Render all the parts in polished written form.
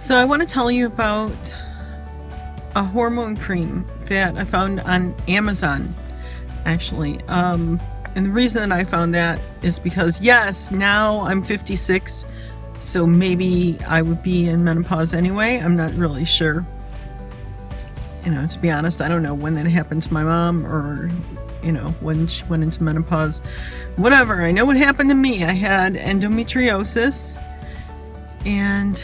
So I want to tell you about a hormone cream that I found on Amazon, actually. And the reason I found that is because, yes, now I'm 56, so maybe I would be in menopause anyway. I'm not really sure. You know, to be honest, I don't know when that happened to my mom, or, you know, when she went into menopause. Whatever, I know what happened to me. I had endometriosis, and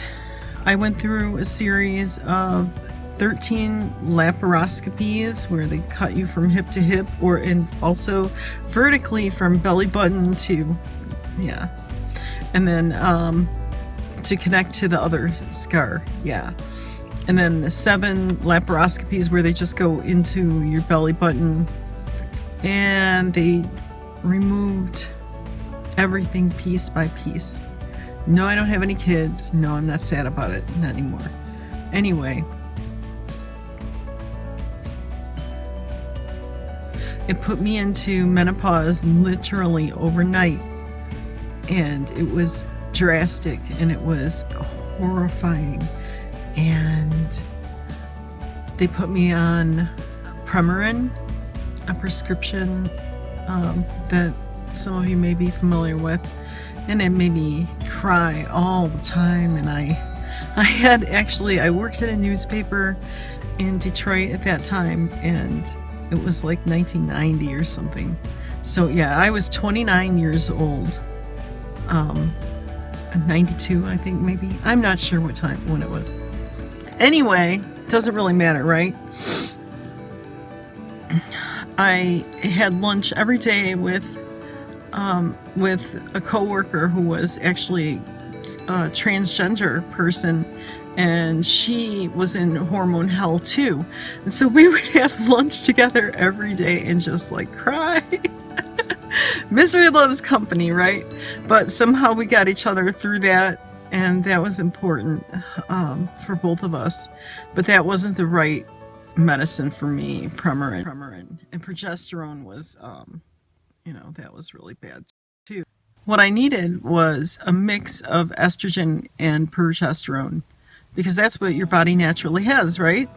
I went through a series of 13 laparoscopies where they cut you from hip to hip, and also vertically from belly button to, yeah, and then to connect to the other scar, yeah. And then 7 laparoscopies where they just go into your belly button and they removed everything piece by piece. No, I don't have any kids. No, I'm not sad about it. Not anymore. Anyway, it put me into menopause literally overnight, and it was drastic and it was horrifying. And they put me on Premarin, a prescription that some of you may be familiar with, and it made me cry all the time. And I worked at a newspaper in Detroit at that time, and it was like 1990 or something. So yeah, I was 29 years old. 92, I think, maybe. I'm not sure when it was. Anyway, doesn't really matter, right? I had lunch every day with a coworker who was actually a transgender person, and she was in hormone hell too. And so we would have lunch together every day and just like cry. Misery loves company, right? But somehow we got each other through that, and that was important for both of us. But that wasn't the right medicine for me. Premarin and progesterone was, that was really bad too. What I needed was a mix of estrogen and progesterone, because that's what your body naturally has, right?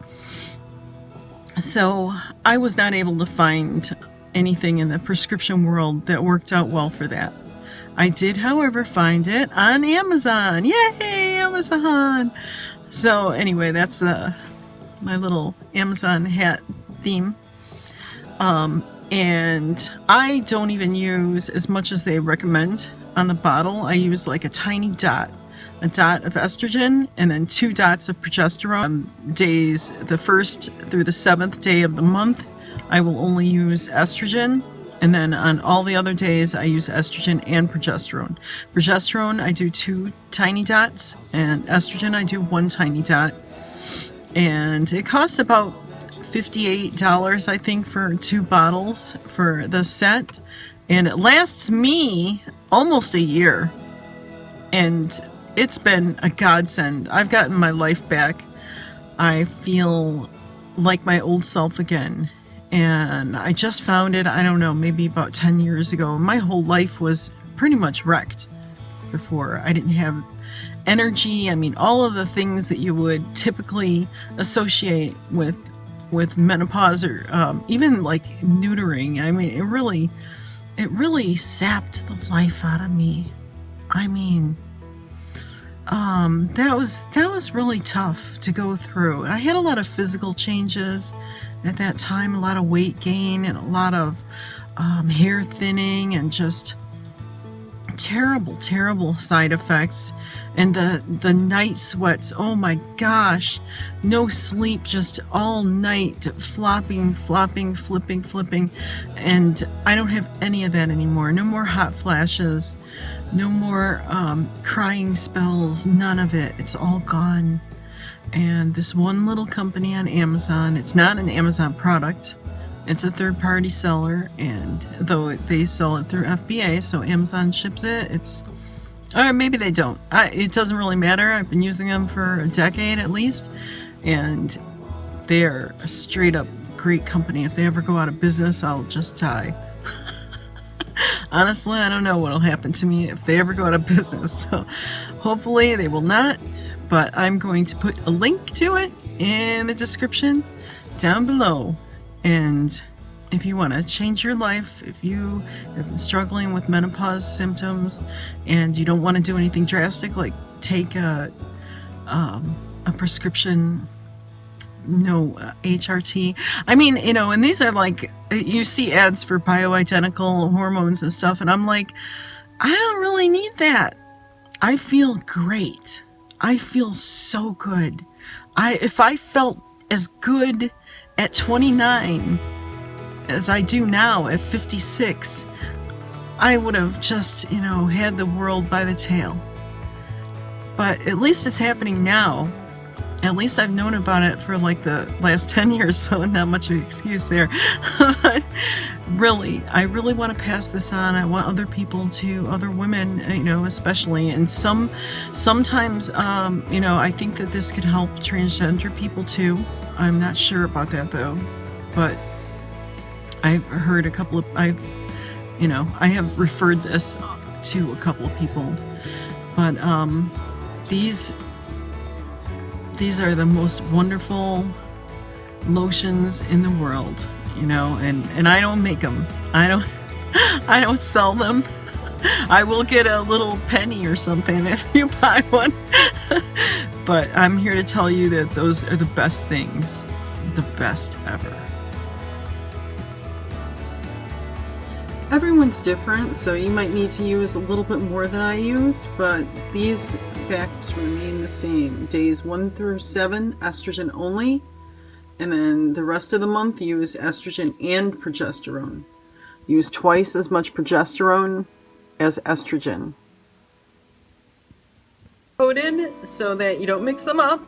So I was not able to find anything in the prescription world that worked out well for that. I did, however, find it on Amazon. Yay, Amazon! So anyway, that's my little Amazon hat theme. And I don't even use as much as they recommend on the bottle. I use like a tiny dot of estrogen, and then 2 dots of progesterone. Days the 1st through the 7th day of the month, I will only use estrogen. And then on all the other days, I use estrogen and progesterone. Progesterone, I do 2 tiny dots, and estrogen, I do 1 tiny dot. And it costs about $58, I think, for 2 bottles for the set. And it lasts me almost a year. And it's been a godsend. I've gotten my life back. I feel like my old self again. And I just found it, I don't know, maybe about 10 years ago. My whole life was pretty much wrecked before. I didn't have energy. I mean, all of the things that you would typically associate with menopause, or even like neutering. I mean, it really sapped the life out of me. I mean, that was really tough to go through. And I had a lot of physical changes at that time, a lot of weight gain and a lot of hair thinning, and just terrible side effects. And the night sweats, oh my gosh, no sleep, just all night, flopping, flipping. And I don't have any of that anymore. No more hot flashes, no more crying spells, none of it. It's all gone. And this one little company on Amazon, it's not an Amazon product, it's a third-party seller, and though they sell it through FBA, so Amazon ships it, or maybe they don't. It doesn't really matter. I've been using them for a decade at least, and they're a straight-up great company. If they ever go out of business, I'll just die. Honestly, I don't know what'll happen to me if they ever go out of business, so hopefully they will not. but I'm going to put a link to it in the description down below. And if you want to change your life, if you have been struggling with menopause symptoms and you don't want to do anything drastic like take a prescription, HRT. I mean, and these are like, you see ads for bioidentical hormones and stuff, and I'm like, I don't really need that. I feel great. I feel so good. If I felt as good at 29 as I do now at 56, I would have just, had the world by the tail. But at least it's happening now. At least I've known about it for like the last 10 years, so not much of an excuse there. Really, I really want to pass this on. I want other people to, other women, especially. And sometimes, I think that this could help transgender people too. I'm not sure about that though, but I've heard I have referred this to a couple of people. But these are the most wonderful lotions in the world, and I don't make them. I don't sell them. I will get a little penny or something if you buy one. But I'm here to tell you that those are the best things, the best ever. Everyone's different, so you might need to use a little bit more than I use, but these facts remain the same. Days 1 through 7, estrogen only, and then the rest of the month use estrogen and progesterone. Use twice as much progesterone as estrogen. Coded so that you don't mix them up.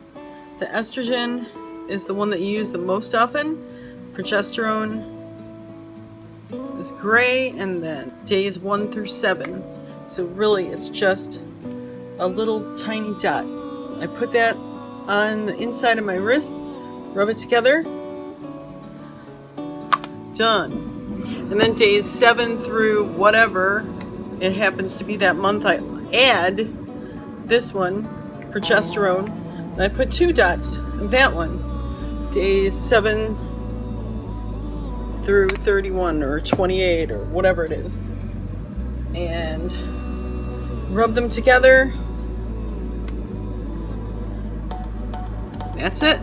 The estrogen is the one that you use the most often. Progesterone is gray, and then days 1 through 7. So really it's just a little tiny dot. I put that on the inside of my wrist, rub it together, done. And then days 7 through whatever it happens to be that month, I add this one, progesterone, and I put 2 dots on that one. Days 7 through 31 or 28 or whatever it is. And rub them together. That's it.